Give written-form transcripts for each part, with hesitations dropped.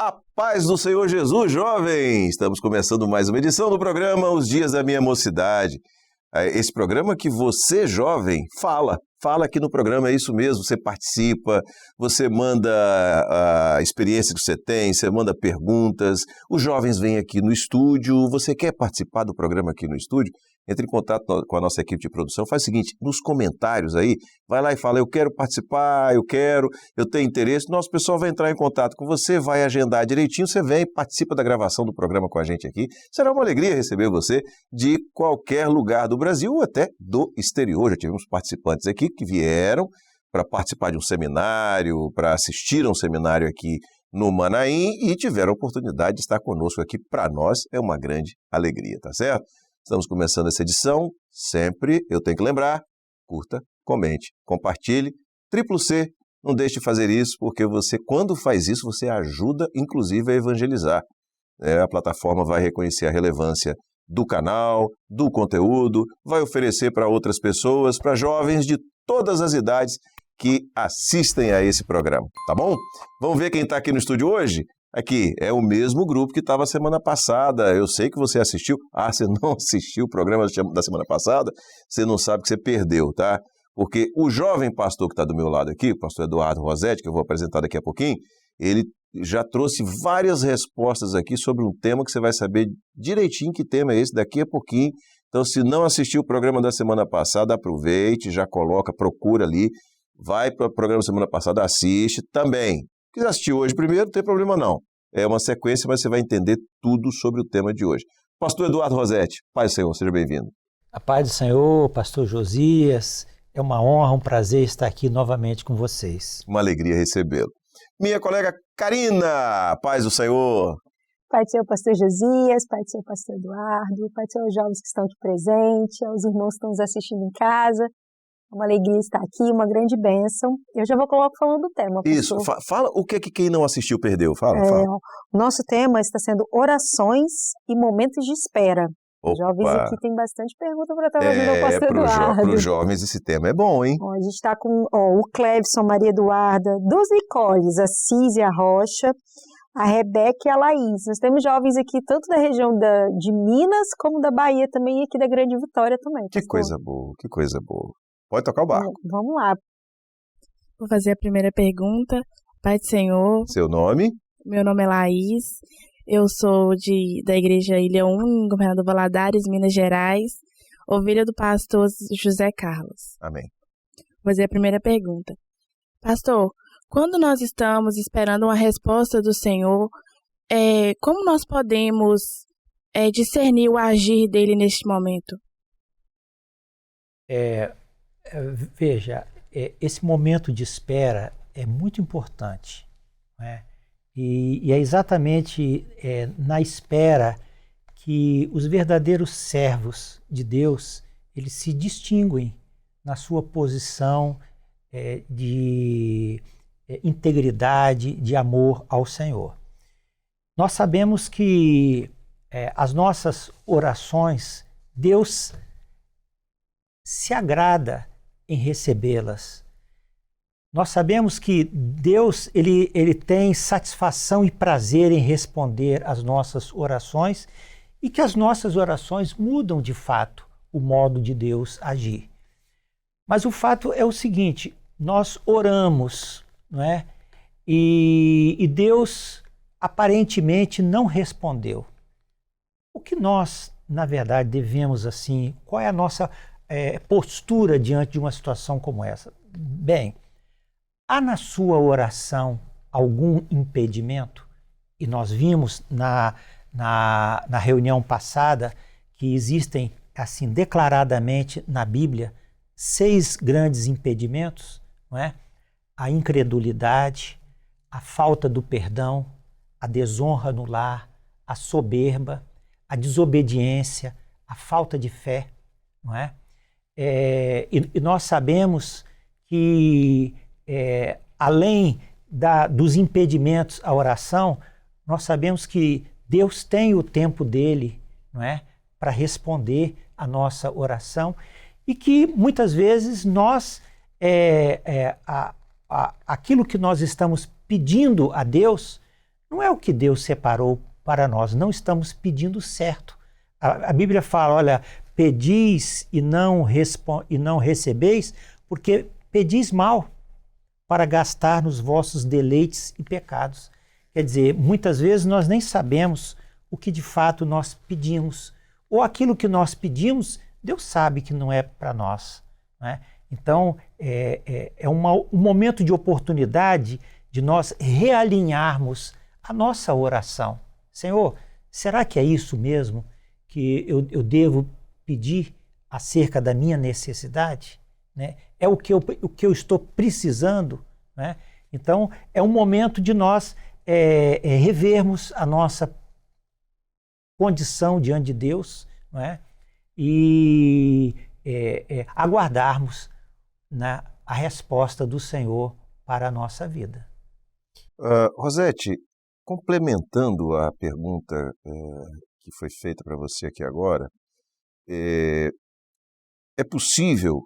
A paz do Senhor Jesus, jovem! Estamos começando mais uma edição do programa Os Dias da Minha Mocidade. Esse programa que você, jovem, fala aqui no programa, é isso mesmo, você participa, você manda a experiência que você tem, você manda perguntas, os jovens vêm aqui no estúdio, você quer participar do programa aqui no estúdio? Entre em contato com a nossa equipe de produção, faz o seguinte, nos comentários aí, vai lá e fala, eu quero participar, eu tenho interesse, nosso pessoal vai entrar em contato com você, vai agendar direitinho, você vem, participa da gravação do programa com a gente aqui, será uma alegria receber você de qualquer lugar do Brasil ou até do exterior. Já tivemos participantes aqui que vieram para participar de um seminário, para assistir a um seminário aqui no Manaim e tiveram a oportunidade de estar conosco aqui. Para nós é uma grande alegria, tá certo? Estamos começando essa edição, sempre eu tenho que lembrar, curta, comente, compartilhe, C, não deixe de fazer isso, porque você, quando faz isso, você ajuda, inclusive, a evangelizar. A plataforma vai reconhecer a relevância do canal, do conteúdo, vai oferecer para outras pessoas, para jovens de todas as idades que assistem a esse programa, tá bom? Vamos ver quem está aqui no estúdio hoje? Aqui, é o mesmo grupo que estava semana passada, eu sei que você assistiu, você não assistiu o programa da semana passada, você não sabe que você perdeu, tá? Porque o jovem pastor que está do meu lado aqui, o pastor Eduardo Rosetti, que eu vou apresentar daqui a pouquinho, ele já trouxe várias respostas aqui sobre um tema que você vai saber direitinho que tema é esse daqui a pouquinho. Então, se não assistiu o programa da semana passada, aproveite, já coloca, procura ali, vai para o programa da semana passada, assiste também. Se quiser assistir hoje primeiro, não tem problema não. É uma sequência, mas você vai entender tudo sobre o tema de hoje. Pastor Eduardo Rosetti, paz do Senhor, seja bem-vindo. A paz do Senhor, pastor Josias, é uma honra, um prazer estar aqui novamente com vocês. Uma alegria recebê-lo. Minha colega Karina, paz do Senhor. Pai do Senhor, pastor Josias, pai do Senhor, pastor Eduardo, pai do Senhor, os jovens que estão aqui presentes, aos irmãos que estão nos assistindo em casa. É uma alegria estar aqui, uma grande bênção. Eu já vou colocar falando do tema, pastor. Isso, fala o que quem não assistiu perdeu, fala. O nosso tema está sendo orações e momentos de espera. Opa. Os jovens aqui têm bastante pergunta para estar fazendo ao pastor Eduardo. Para os jovens esse tema é bom, hein? A gente está com o Clevson, Maria Eduarda, duas Nicoles, a Císia Rocha, a Rebeca e a Laís. Nós temos jovens aqui tanto da região de Minas como da Bahia também e aqui da Grande Vitória também. Que coisa boa, que coisa boa. Pode tocar o barco. Vamos lá. Vou fazer a primeira pergunta. Pai do Senhor. Seu nome? Meu nome é Laís. Eu sou da Igreja Ilha 1, em Governador Valadares, Minas Gerais. Ovelha do pastor José Carlos. Amém. Vou fazer a primeira pergunta. Pastor, quando nós estamos esperando uma resposta do Senhor, como nós podemos discernir o agir dele neste momento? Veja, esse momento de espera é muito importante, né? E é exatamente na espera que os verdadeiros servos de Deus, eles se distinguem na sua posição de integridade, de amor ao Senhor. Nós sabemos que as nossas orações, Deus se agrada em recebê-las. Nós sabemos que Deus ele tem satisfação e prazer em responder às nossas orações e que as nossas orações mudam de fato o modo de Deus agir. Mas o fato é o seguinte, nós oramos, não é? E Deus aparentemente não respondeu. O que nós, na verdade, devemos assim, qual é a nossa postura diante de uma situação como essa? Bem, há na sua oração algum impedimento? E nós vimos na reunião passada que existem, assim, declaradamente na Bíblia, 6 grandes impedimentos, não é? A incredulidade, a falta do perdão, a desonra no lar, a soberba, a desobediência, a falta de fé, não é? E nós sabemos que, além dos impedimentos à oração, nós sabemos que Deus tem o tempo dele, não é, para responder a nossa oração e que muitas vezes nós, aquilo que nós estamos pedindo a Deus, não é o que Deus separou para nós. Não estamos pedindo certo. A Bíblia fala, olha, pedis e não recebeis, porque pedis mal para gastar nos vossos deleites e pecados. Quer dizer, muitas vezes nós nem sabemos o que de fato nós pedimos. Ou aquilo que nós pedimos, Deus sabe que não é para nós, né? Então, é um momento de oportunidade de nós realinharmos a nossa oração. Senhor, será que é isso mesmo que eu devo pedir acerca da minha necessidade? Né? É o que eu estou precisando? Né? Então, é um momento de nós revermos a nossa condição diante de Deus, não é? E aguardarmos, né, a resposta do Senhor para a nossa vida. Rosete, complementando a pergunta que foi feita para você aqui agora, é possível,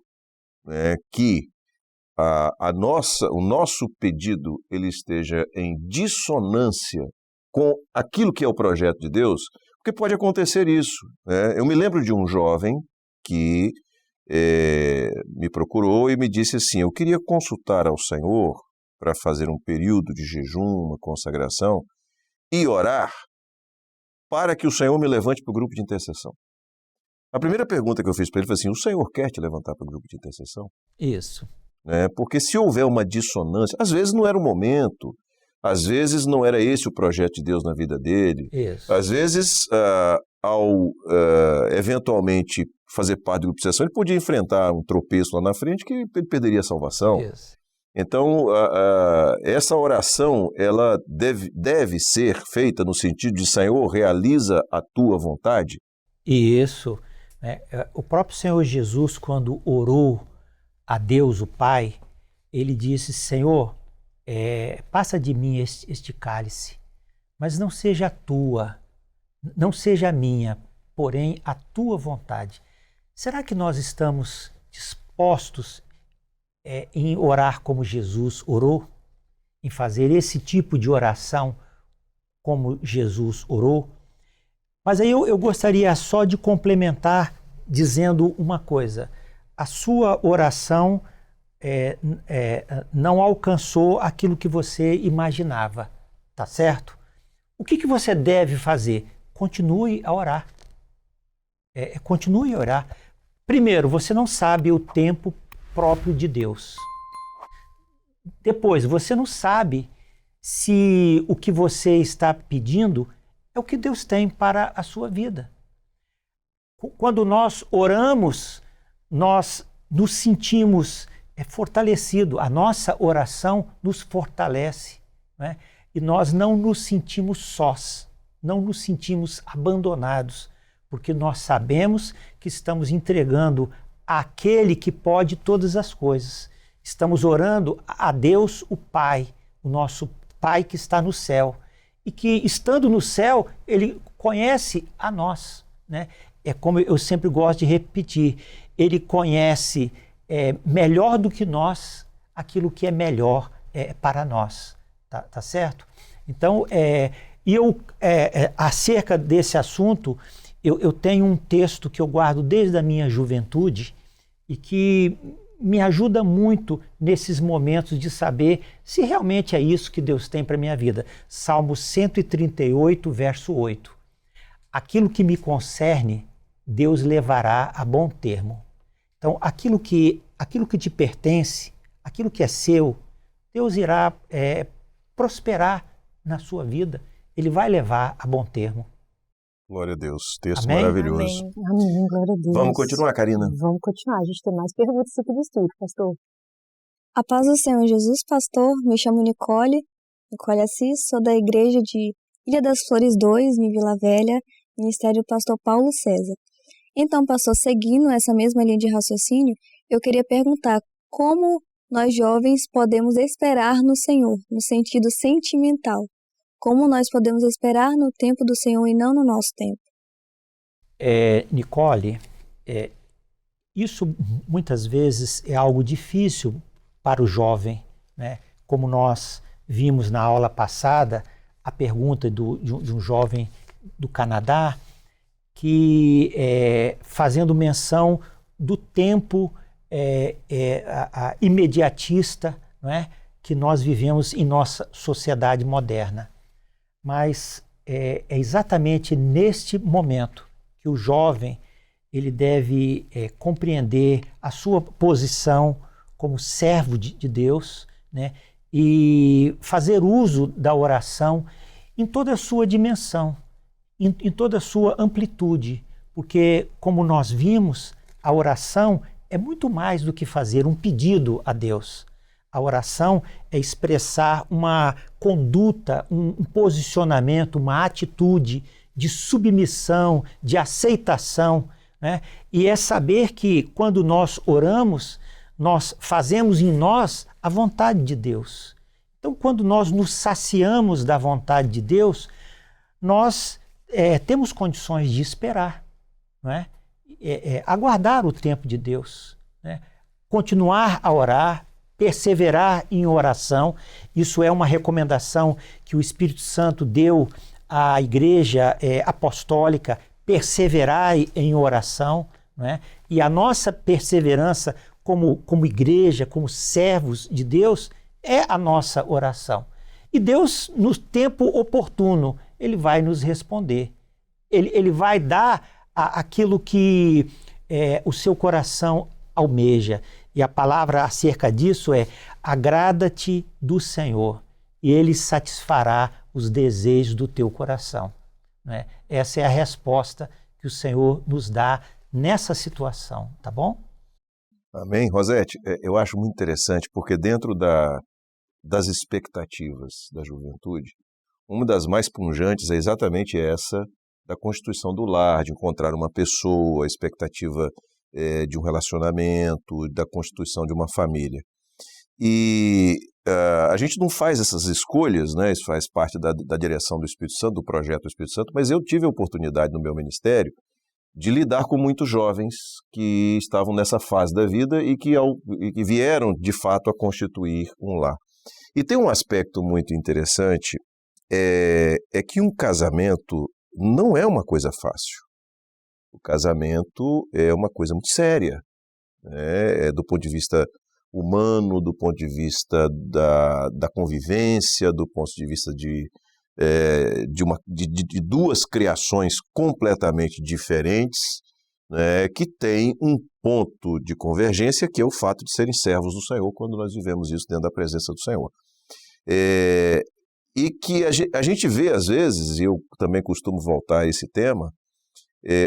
né, que o nosso pedido ele esteja em dissonância com aquilo que é o projeto de Deus? Porque pode acontecer isso, né? Eu me lembro de um jovem que me procurou e me disse assim, eu queria consultar ao Senhor para fazer um período de jejum, uma consagração e orar para que o Senhor me levante para o grupo de intercessão. A primeira pergunta que eu fiz para ele foi assim, o Senhor quer te levantar para o grupo de intercessão? Isso. Porque se houver uma dissonância, às vezes não era o momento, às vezes não era esse o projeto de Deus na vida dele, Isso. Às vezes, ao eventualmente fazer parte do grupo de intercessão, ele podia enfrentar um tropeço lá na frente que ele perderia a salvação. Isso. Então, essa oração, ela deve ser feita no sentido de Senhor, realiza a tua vontade? Isso. Né? O próprio Senhor Jesus, quando orou a Deus, o Pai, ele disse, Senhor, passa de mim este cálice, mas não seja a tua, não seja a minha, porém a tua vontade. Será que nós estamos dispostos em orar como Jesus orou? Em fazer esse tipo de oração como Jesus orou? Mas aí eu gostaria só de complementar dizendo uma coisa. A sua oração não alcançou aquilo que você imaginava, tá certo? O que você deve fazer? Continue a orar. Continue a orar. Primeiro, você não sabe o tempo próprio de Deus. Depois, você não sabe se o que você está pedindo é o que Deus tem para a sua vida. Quando nós oramos, nós nos sentimos fortalecidos. A nossa oração nos fortalece, né? E nós não nos sentimos sós, não nos sentimos abandonados, porque nós sabemos que estamos entregando àquele que pode todas as coisas. Estamos orando a Deus, o Pai, o nosso Pai que está no céu, e que, estando no céu, Ele conhece a nós, né? É como eu sempre gosto de repetir, Ele conhece melhor do que nós aquilo que é melhor para nós, tá certo? Então, acerca desse assunto, eu tenho um texto que eu guardo desde a minha juventude e que me ajuda muito nesses momentos de saber se realmente é isso que Deus tem para a minha vida. Salmo 138, verso 8. Aquilo que me concerne, Deus levará a bom termo. Então, aquilo que te pertence, aquilo que é seu, Deus irá prosperar na sua vida. Ele vai levar a bom termo. Glória a Deus. Texto Amém? maravilhoso. Amém. Amém, glória a Deus. Vamos continuar, Karina? Vamos continuar. A gente tem mais perguntas aqui do estúdio, pastor. A paz do Senhor Jesus, pastor. Me chamo Nicole Assis, sou da igreja de Ilha das Flores 2, em Vila Velha, ministério do pastor Paulo César. Então, pastor, seguindo essa mesma linha de raciocínio, eu queria perguntar como nós jovens podemos esperar no Senhor, no sentido sentimental. Como nós podemos esperar no tempo do Senhor e não no nosso tempo? Nicole, isso muitas vezes é algo difícil para o jovem, né? Como nós vimos na aula passada, a pergunta de um jovem do Canadá, que fazendo menção do tempo imediatista, não é, que nós vivemos em nossa sociedade moderna. Mas é exatamente neste momento que o jovem ele deve compreender a sua posição como servo de Deus, né, e fazer uso da oração em toda a sua dimensão, em toda a sua amplitude, porque, como nós vimos, a oração é muito mais do que fazer um pedido a Deus. A oração é expressar uma conduta, um posicionamento, uma atitude de submissão, de aceitação, né? E é saber que, quando nós oramos, nós fazemos em nós a vontade de Deus. Então, quando nós nos saciamos da vontade de Deus, nós temos condições de esperar, não é? Aguardar o tempo de Deus, né? Continuar a orar, perseverar em oração. Isso é uma recomendação que o Espírito Santo deu à Igreja Apostólica, perseverar em oração, não é? E a nossa perseverança como igreja, como servos de Deus, é a nossa oração. E Deus, no tempo oportuno, Ele vai nos responder. Ele vai dar aquilo que o seu coração almeja. E a palavra acerca disso é: agrada-te do Senhor, e Ele satisfará os desejos do teu coração. Né? Essa é a resposta que o Senhor nos dá nessa situação, tá bom? Amém. Rosete, eu acho muito interessante, porque dentro das expectativas da juventude, uma das mais punjantes é exatamente essa da constituição do lar, de encontrar uma pessoa, a expectativa de um relacionamento, da constituição de uma família. E a gente não faz essas escolhas, né? Isso faz parte da direção do Espírito Santo, do projeto do Espírito Santo, mas eu tive a oportunidade no meu ministério de lidar com muitos jovens que estavam nessa fase da vida e que vieram, de fato, a constituir um lar. E tem um aspecto muito interessante, é que um casamento não é uma coisa fácil. O casamento é uma coisa muito séria, né? Do ponto de vista humano, do ponto de vista da convivência, do ponto de vista de duas criações completamente diferentes, né, que têm um ponto de convergência, que é o fato de serem servos do Senhor, quando nós vivemos isso dentro da presença do Senhor. E que a gente vê, às vezes, e eu também costumo voltar a esse tema,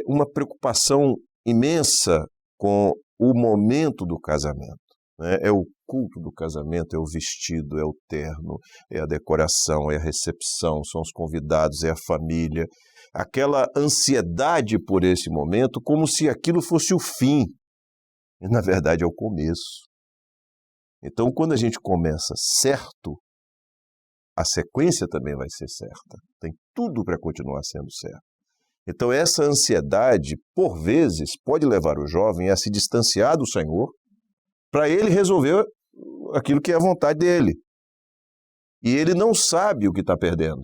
uma preocupação imensa com o momento do casamento. Né? É o culto do casamento, é o vestido, é o terno, é a decoração, é a recepção, são os convidados, é a família. Aquela ansiedade por esse momento, como se aquilo fosse o fim. E, na verdade, é o começo. Então, quando a gente começa certo, a sequência também vai ser certa. Tem tudo para continuar sendo certo. Então, essa ansiedade, por vezes, pode levar o jovem a se distanciar do Senhor para ele resolver aquilo que é a vontade dele. E ele não sabe o que está perdendo.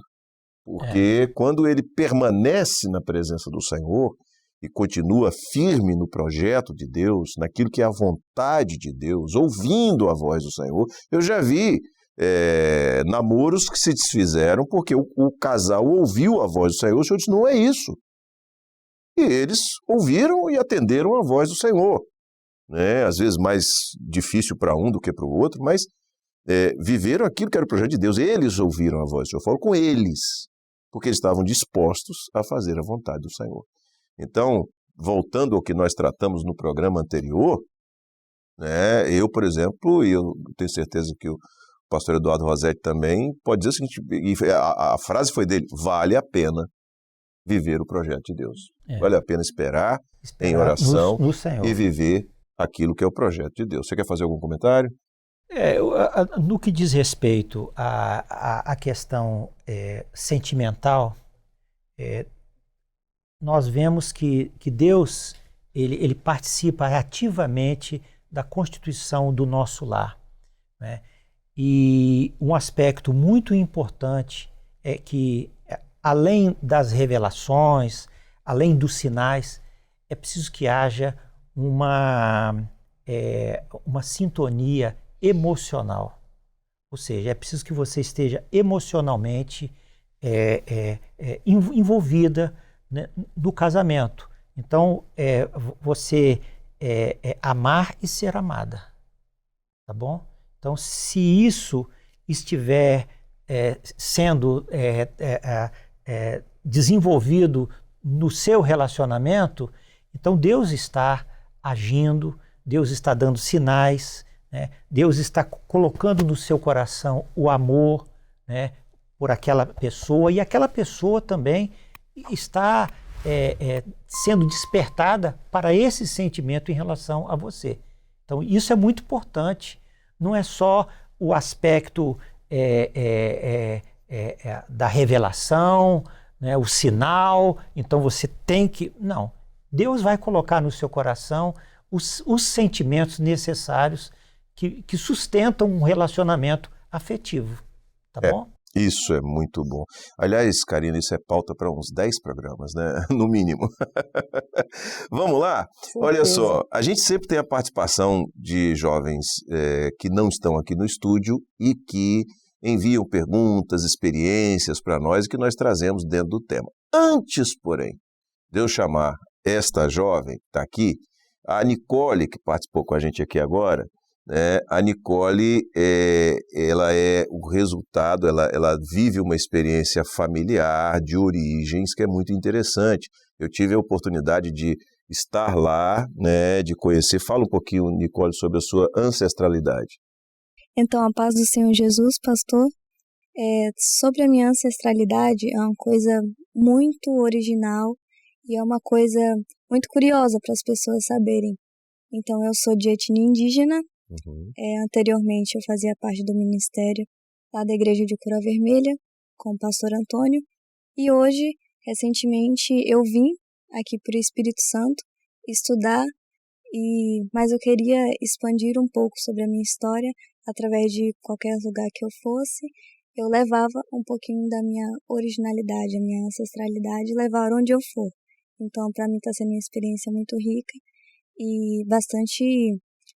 Porque quando ele permanece na presença do Senhor e continua firme no projeto de Deus, naquilo que é a vontade de Deus, ouvindo a voz do Senhor, eu já vi namoros que se desfizeram porque o casal ouviu a voz do Senhor. O Senhor disse: não é isso. E eles ouviram e atenderam a voz do Senhor. Né? Às vezes mais difícil para um do que para o outro, mas viveram aquilo que era o projeto de Deus. Eles ouviram a voz do Senhor. Eu falo com eles, porque eles estavam dispostos a fazer a vontade do Senhor. Então, voltando ao que nós tratamos no programa anterior, né, eu, por exemplo, e eu tenho certeza que o pastor Eduardo Rosete também pode dizer o seguinte, e a frase foi dele: vale a pena viver o projeto de Deus. Vale a pena esperar em oração no Senhor e viver aquilo que é o projeto de Deus. Você quer fazer algum comentário? No que diz respeito à questão sentimental, nós vemos que Deus ele participa ativamente da constituição do nosso lar. Né? E um aspecto muito importante que além das revelações, além dos sinais, é preciso que haja uma sintonia emocional. Ou seja, é preciso que você esteja emocionalmente envolvida, né, no casamento. Então, você amar e ser amada, tá bom? Então, se isso estiver sendo desenvolvido no seu relacionamento, então Deus está agindo, Deus está dando sinais, né? Deus está colocando no seu coração o amor, né, por aquela pessoa, e aquela pessoa também está sendo despertada para esse sentimento em relação a você. Então, isso é muito importante. Não é só o aspecto da revelação, né, o sinal, então você tem que... Não. Deus vai colocar no seu coração os sentimentos necessários que sustentam um relacionamento afetivo. Tá bom? Isso é muito bom. Aliás, Karina, isso é pauta para uns 10 programas, né? No mínimo. Vamos lá? Olha só, a gente sempre tem a participação de jovens que não estão aqui no estúdio e que enviam perguntas, experiências para nós e que nós trazemos dentro do tema. Antes, porém, de eu chamar esta jovem que está aqui, a Nicole, que participou com a gente aqui agora, a Nicole, ela é o resultado, ela vive uma experiência familiar de origens que é muito interessante. Eu tive a oportunidade de estar lá, né, de conhecer. Fala um pouquinho, Nicole, sobre a sua ancestralidade. Então, a paz do Senhor Jesus, pastor. Sobre a minha ancestralidade, é uma coisa muito original e é uma coisa muito curiosa para as pessoas saberem. Então, eu sou de etnia indígena. Anteriormente eu fazia parte do ministério lá da Igreja de Coroa Vermelha com o pastor Antônio, e hoje, recentemente, eu vim aqui para o Espírito Santo estudar, mas eu queria expandir um pouco sobre a minha história através de qualquer lugar que eu fosse. Eu levava um pouquinho da minha originalidade, a minha ancestralidade, levar onde eu for. Então, para mim está sendo uma experiência muito rica e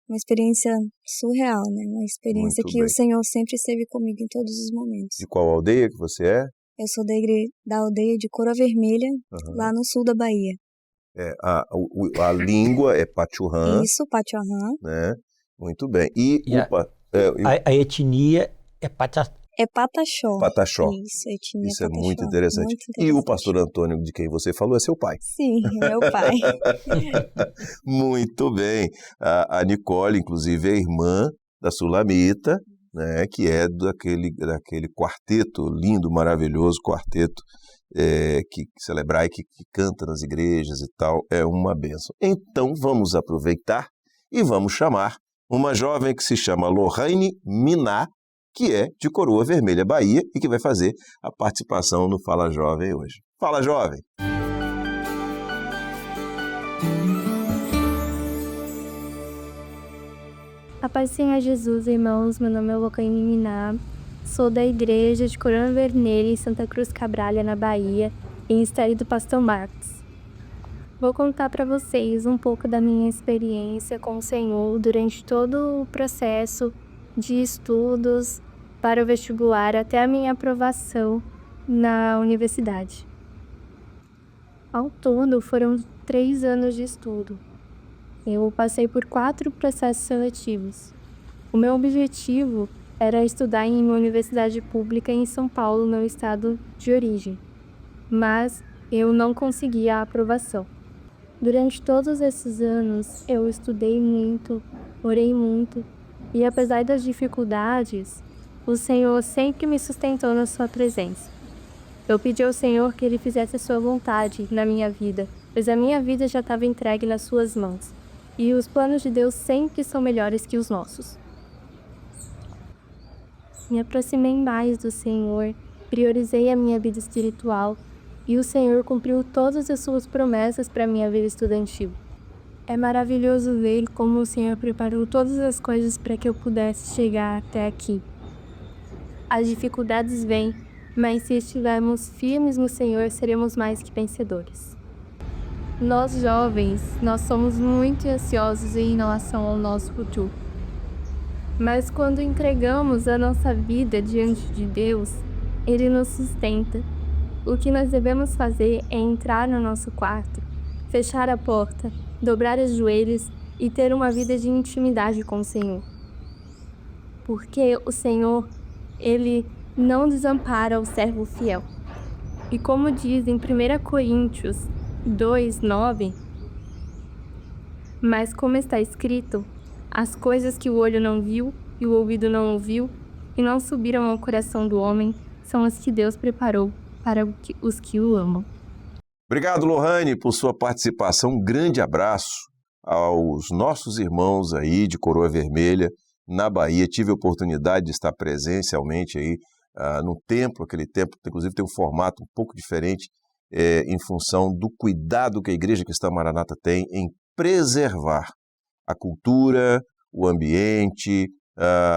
uma experiência surreal, né? Uma experiência Muito que bem. o Senhor sempre esteve comigo em todos os momentos. De qual aldeia que você é? Eu sou da aldeia de Coroa Vermelha, lá no sul da Bahia. A língua é Pachurrã. Isso, Pachurrã. Né? Muito bem. A etnia é Pataxó. Pataxó. Isso, etnia Isso é Pataxó. muito interessante. E o pastor Antônio, de quem você falou, é seu pai. Sim, meu pai. Muito bem. A Nicole, inclusive, é irmã da Sulamita, né, que é daquele quarteto lindo, maravilhoso quarteto que celebrai, que canta nas igrejas e tal. É uma bênção. Então, vamos aproveitar e vamos chamar uma jovem que se chama Lohane Miná, que é de Coroa Vermelha, Bahia, e que vai fazer a participação no Fala Jovem hoje. Fala, jovem! A paz do Senhor Jesus, irmãos. Meu nome é Lohane Miná. Sou da igreja de Coroa Vermelha, em Santa Cruz Cabralha, na Bahia, em ministério do pastor Marcos. Vou contar para vocês um pouco da minha experiência com o Senhor durante todo o processo de estudos para o vestibular até a minha aprovação na universidade. Ao todo, foram 3 anos de estudo. Eu passei por 4 processos seletivos. O meu objetivo era estudar em uma universidade pública em São Paulo, meu estado de origem, mas eu não consegui a aprovação. Durante todos esses anos, eu estudei muito, orei muito, e apesar das dificuldades, o Senhor sempre me sustentou na sua presença. Eu pedi ao Senhor que Ele fizesse a sua vontade na minha vida, pois a minha vida já estava entregue nas suas mãos. E os planos de Deus sempre são melhores que os nossos. Me aproximei mais do Senhor, priorizei a minha vida espiritual, e o Senhor cumpriu todas as suas promessas para a minha vida estudantil. É maravilhoso ver como o Senhor preparou todas as coisas para que eu pudesse chegar até aqui. As dificuldades vêm, mas se estivermos firmes no Senhor, seremos mais que vencedores. Nós jovens, nós somos muito ansiosos em relação ao nosso futuro. Mas quando entregamos a nossa vida diante de Deus, Ele nos sustenta. O que nós devemos fazer é entrar no nosso quarto, fechar a porta, dobrar os joelhos e ter uma vida de intimidade com o Senhor. Porque o Senhor, Ele não desampara o servo fiel. E como diz em 1 Coríntios 2:9, mas como está escrito, as coisas que o olho não viu e o ouvido não ouviu e não subiram ao coração do homem, são as que Deus preparou para os que o amam. Obrigado, Lohane, por sua participação. Um grande abraço aos nossos irmãos aí de Coroa Vermelha, na Bahia. Tive a oportunidade de estar presencialmente aí no templo. Aquele templo, inclusive, tem um formato um pouco diferente, em função do cuidado que a Igreja Cristã Maranata tem em preservar a cultura, o ambiente,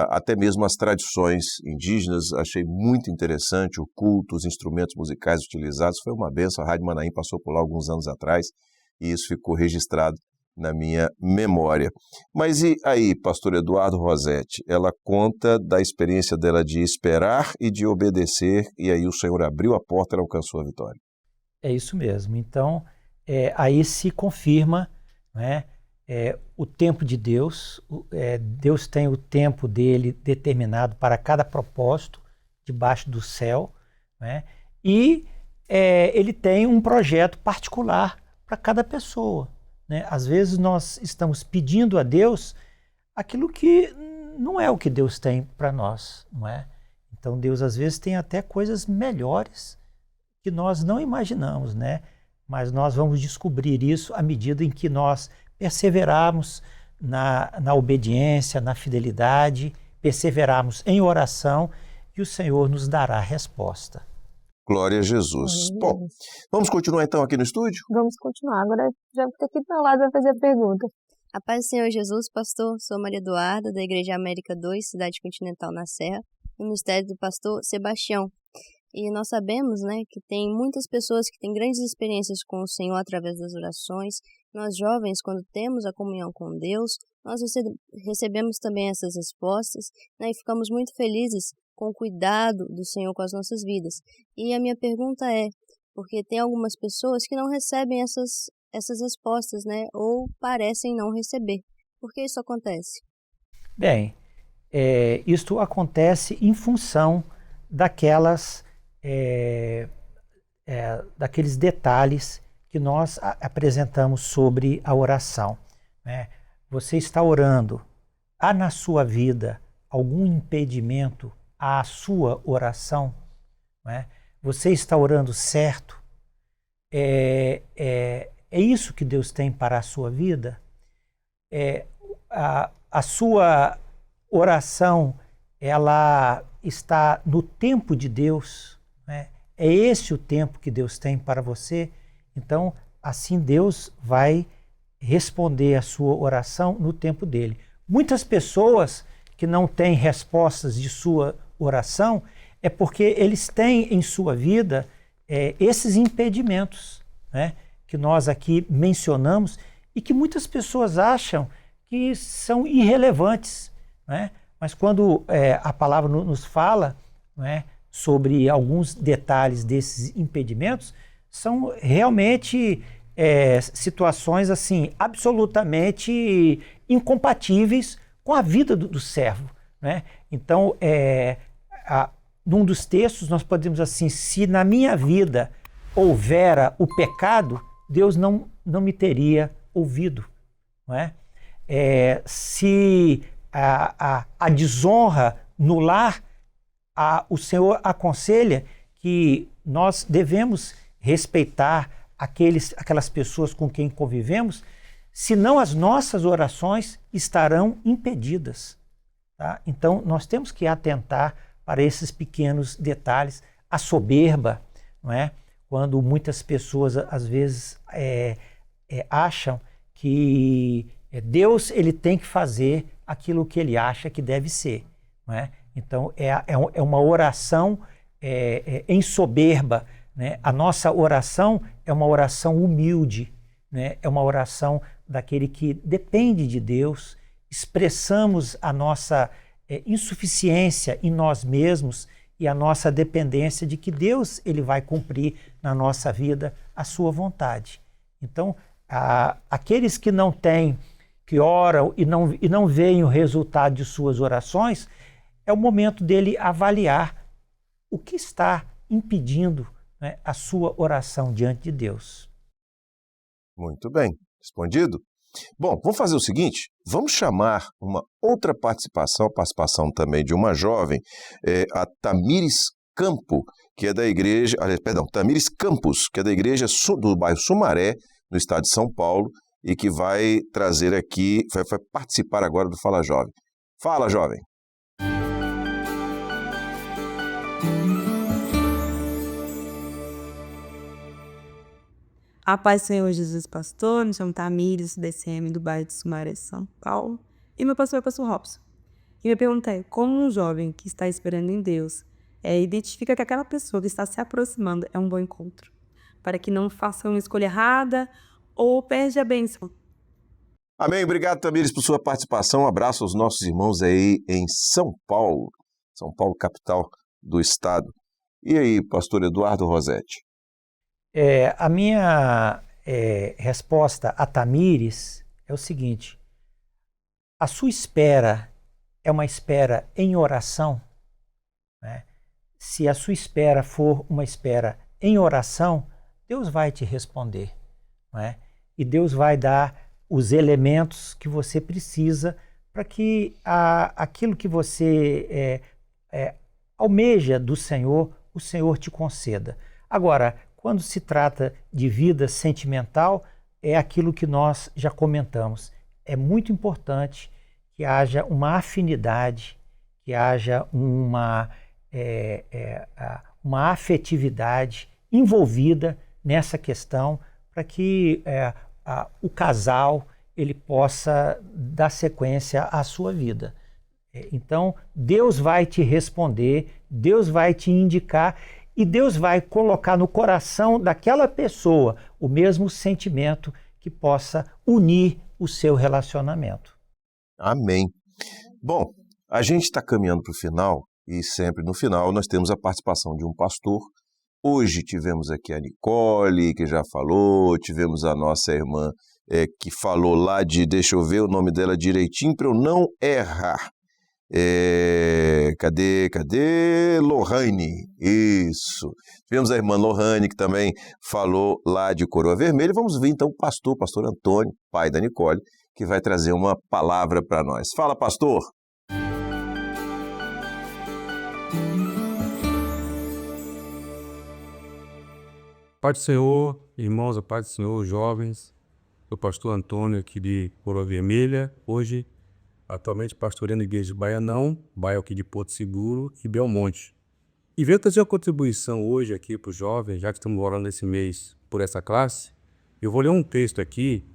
até mesmo as tradições indígenas. Achei muito interessante o culto, os instrumentos musicais utilizados. Foi uma bênção. A Rádio Manaim passou por lá alguns anos atrás e isso ficou registrado na minha memória. Mas e aí, pastor Eduardo Rosetti? Ela conta da experiência dela de esperar e de obedecer, e aí o Senhor abriu a porta e ela alcançou a vitória. É isso mesmo. Então, aí se confirma, né, o tempo de Deus. Deus tem o tempo dele determinado para cada propósito debaixo do céu, né, e ele tem um projeto particular para cada pessoa, né? Às vezes nós estamos pedindo a Deus aquilo que não é o que Deus tem para nós, não é? Então Deus às vezes tem até coisas melhores que nós não imaginamos, né? Mas nós vamos descobrir isso à medida em que nós perseverarmos na obediência, na fidelidade, perseverarmos em oração, e o Senhor nos dará a resposta. Glória a Jesus. Bom, vamos continuar então aqui no estúdio? Vamos continuar. Agora já fica aqui do meu lado vai fazer a pergunta. A paz do Senhor Jesus, pastor. Sou Maria Eduarda, da Igreja América 2, Cidade Continental, na Serra, no ministério do pastor Sebastião. E nós sabemos, né, que tem muitas pessoas que têm grandes experiências com o Senhor através das orações. Nós jovens, quando temos a comunhão com Deus, nós recebemos também essas respostas, né, e ficamos muito felizes com o cuidado do Senhor com as nossas vidas. E a minha pergunta é, porque tem algumas pessoas que não recebem essas respostas, né, ou parecem não receber. Por que isso acontece? Bem, isto acontece em função daqueles detalhes que nós apresentamos sobre a oração, né? Você está orando, há na sua vida algum impedimento à sua oração, né? Você está orando certo? É isso que Deus tem para a sua vida? A sua oração, ela está no tempo de Deus, né? É esse o tempo que Deus tem para você? Então, assim Deus vai responder a sua oração no tempo dele. Muitas pessoas que não têm respostas de sua oração é porque eles têm em sua vida esses impedimentos, né, que nós aqui mencionamos e que muitas pessoas acham que são irrelevantes, né? Mas quando a palavra nos fala, né, sobre alguns detalhes desses impedimentos, são realmente situações assim absolutamente incompatíveis com a vida do servo, né? Então, num dos textos nós podemos assim: se na minha vida houvera o pecado, Deus não me teria ouvido, não é? Se a desonra no lar, o Senhor aconselha que nós devemos respeitar aquelas pessoas com quem convivemos, senão as nossas orações estarão impedidas, tá? Então nós temos que atentar para esses pequenos detalhes. A soberba, não é? Quando muitas pessoas às vezes acham que Deus ele tem que fazer aquilo que ele acha que deve ser, não é? Então é uma oração em soberba, né? A nossa oração é uma oração humilde, né? É uma oração daquele que depende de Deus. Expressamos a nossa insuficiência em nós mesmos e a nossa dependência de que Deus ele vai cumprir na nossa vida a sua vontade. Então, aqueles que não têm, que oram e não veem o resultado de suas orações, é o momento dele avaliar o que está impedindo, né, a sua oração diante de Deus. Muito bem, respondido. Bom, vamos fazer o seguinte, vamos chamar uma outra participação, a participação também de uma jovem, a Tamires Campo, que é da igreja, Tamires Campos, que é da igreja do bairro Sumaré, no estado de São Paulo, e que vai trazer aqui, vai participar agora do Fala Jovem. Fala, jovem! A paz do Senhor Jesus, pastor. Me chamo Tamires, DCM do bairro de Sumaré, São Paulo. E meu pastor é o pastor Robson. E minha pergunta é, como um jovem que está esperando em Deus identifica que aquela pessoa que está se aproximando é um bom encontro, para que não faça uma escolha errada ou perde a bênção? Amém. Obrigado, Tamires, por sua participação. Um abraço aos nossos irmãos aí em São Paulo, capital do estado. E aí, pastor Eduardo Rosetti? A minha resposta a Tamires é o seguinte: a sua espera é uma espera em oração, né? Se a sua espera for uma espera em oração, Deus vai te responder, né? E Deus vai dar os elementos que você precisa para que aquilo que você almeja do Senhor, o Senhor te conceda. Agora, quando se trata de vida sentimental, é aquilo que nós já comentamos. É muito importante que haja uma afinidade, que haja uma afetividade envolvida nessa questão, para que o casal ele possa dar sequência à sua vida. Então, Deus vai te responder, Deus vai te indicar, e Deus vai colocar no coração daquela pessoa o mesmo sentimento que possa unir o seu relacionamento. Amém. Bom, a gente está caminhando para o final e sempre no final nós temos a participação de um pastor. Hoje tivemos aqui a Nicole, que já falou, tivemos a nossa irmã que falou lá de, deixa eu ver o nome dela direitinho para eu não errar. Cadê? Lohane, isso. Tivemos a irmã Lohane, que também falou lá de Coroa Vermelha. Vamos ver então o pastor Antônio, pai da Nicole, que vai trazer uma palavra para nós. Fala, pastor! Pai do Senhor, irmãos, a paz do Senhor, jovens, o pastor Antônio aqui de Coroa Vermelha, hoje atualmente pastoreando a igreja de Baianão, bairro aqui de Porto Seguro e Belmonte. E venho trazer uma contribuição hoje aqui para os jovens, já que estamos orando esse mês por essa classe. Eu vou ler um texto aqui,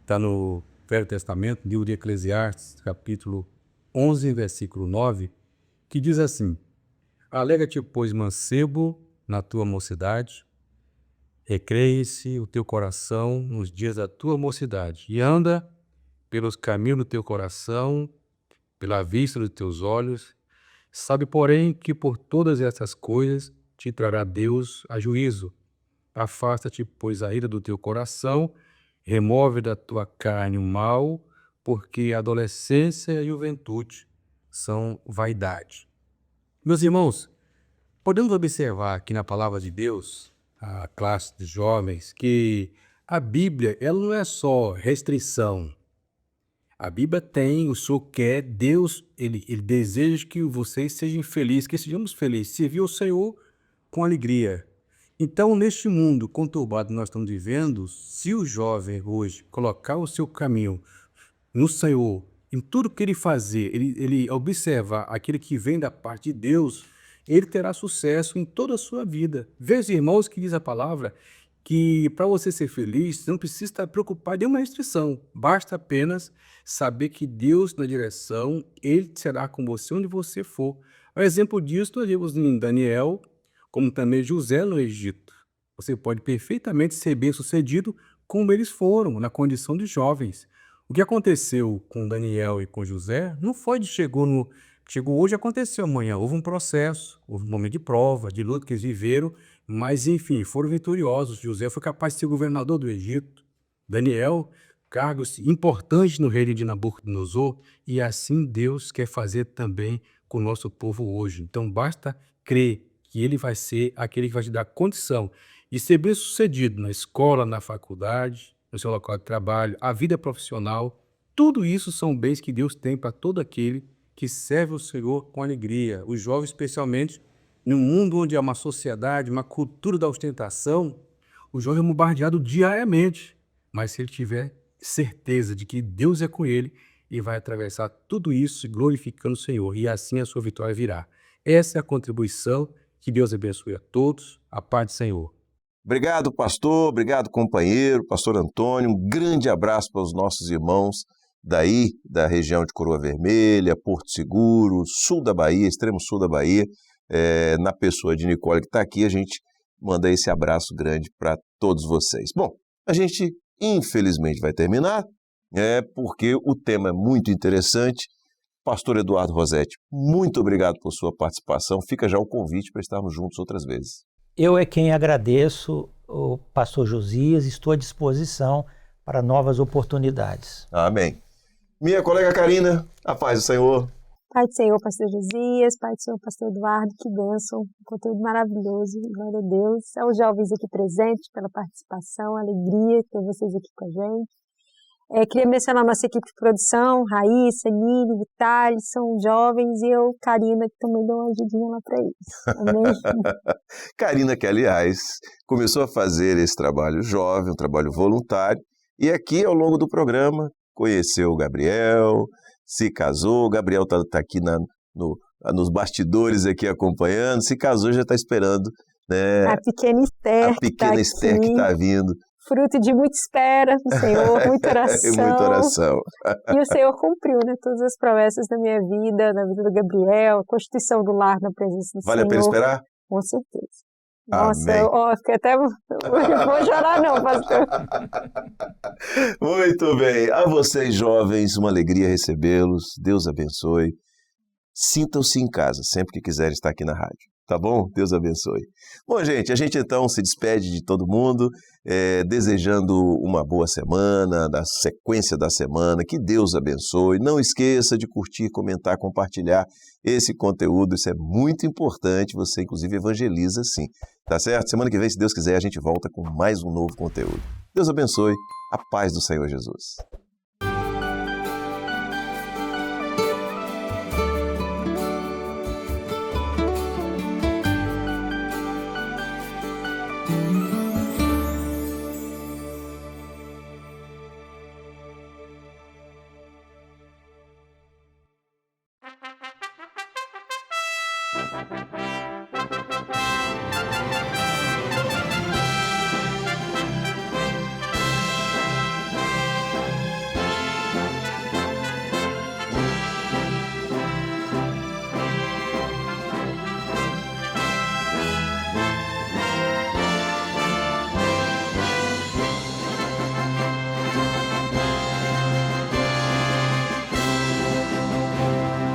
está no Velho Testamento, livro de Eclesiastes, capítulo 11, versículo 9, que diz assim: Alegra-te, pois, mancebo, na tua mocidade, recreie-se o teu coração nos dias da tua mocidade, e anda pelos caminhos do teu coração, pela vista dos teus olhos. Sabe, porém, que por todas essas coisas te trará Deus a juízo. Afasta-te, pois, a ira do teu coração, remove da tua carne o mal, porque a adolescência e a juventude são vaidade. Meus irmãos, podemos observar aqui na palavra de Deus, a classe de jovens, que a Bíblia ela não é só restrição. A Bíblia tem, o Senhor quer, Deus, ele deseja que vocês sejam felizes, que sejamos felizes, servir ao Senhor com alegria. Então, neste mundo conturbado que nós estamos vivendo, se o jovem hoje colocar o seu caminho no Senhor, em tudo que ele fazer, ele observar aquilo que vem da parte de Deus, ele terá sucesso em toda a sua vida. Veja, irmãos, que diz a palavra que para você ser feliz, você não precisa estar preocupado em nenhuma restrição. Basta apenas saber que Deus, na direção, Ele será com você onde você for. O exemplo disso nós vimos em Daniel, como também José no Egito. Você pode perfeitamente ser bem-sucedido como eles foram, na condição de jovens. O que aconteceu com Daniel e com José não foi de chegou hoje, aconteceu amanhã. Houve um processo, houve um momento de prova, de luta que eles viveram, mas enfim, foram vitoriosos. José foi capaz de ser governador do Egito. Daniel, cargos importantes no reino de Nabucodonosor, e assim Deus quer fazer também com o nosso povo hoje. Então basta crer que Ele vai ser aquele que vai te dar condição de ser bem-sucedido na escola, na faculdade, no seu local de trabalho, a vida profissional. Tudo isso são bens que Deus tem para todo aquele que serve o Senhor com alegria. Os jovens, especialmente, num mundo onde há uma sociedade, uma cultura da ostentação, o jovem é bombardeado diariamente. Mas se ele tiver certeza de que Deus é com ele, ele vai atravessar tudo isso glorificando o Senhor, e assim a sua vitória virá. Essa é a contribuição. Que Deus abençoe a todos. A paz do Senhor. Obrigado, pastor. Obrigado, companheiro, pastor Antônio. Um grande abraço para os nossos irmãos daí, da região de Coroa Vermelha, Porto Seguro, sul da Bahia, extremo sul da Bahia, na pessoa de Nicole que está aqui, a gente manda esse abraço grande para todos vocês. Bom, a gente infelizmente vai terminar, porque o tema é muito interessante. Pastor Eduardo Rossetti, muito obrigado por sua participação. Fica já o convite para estarmos juntos outras vezes. Eu é quem agradeço, o pastor Josias, estou à disposição para novas oportunidades. Amém. Minha colega Karina, a paz do Senhor. Pai do Senhor, pastor Josias, Pai do Senhor, pastor Eduardo, que bênção, um conteúdo maravilhoso, glória a Deus. Aos jovens aqui presentes pela participação, alegria ter vocês aqui com a gente. Queria mencionar a nossa equipe de produção, Raíssa, Nini, Vitali, são jovens, e eu, Karina, que também dou uma ajudinha lá para eles. Amém? Karina, que aliás começou a fazer esse trabalho jovem, um trabalho voluntário, e aqui ao longo do programa conheceu o Gabriel, se casou, o Gabriel está aqui nos bastidores aqui acompanhando, se casou, já está esperando, né? A pequena Esther. A pequena Esther que está vindo. Fruto de muita espera do Senhor, muita oração. Muita oração. E o Senhor cumpriu, né, todas as promessas da minha vida, na vida do Gabriel, a constituição do lar na presença do Senhor. Vale a pena esperar? Com certeza. Amém. Nossa, fiquei até... Não vou chorar não, pastor. Muito bem. A vocês, jovens, uma alegria recebê-los. Deus abençoe. Sintam-se em casa sempre que quiserem estar aqui na rádio. Tá bom? Deus abençoe. Bom, gente, a gente então se despede de todo mundo, desejando uma boa semana, da sequência da semana, que Deus abençoe. Não esqueça de curtir, comentar, compartilhar esse conteúdo, isso é muito importante, você inclusive evangeliza sim, tá certo? Semana que vem, se Deus quiser, a gente volta com mais um novo conteúdo. Deus abençoe, a paz do Senhor Jesus.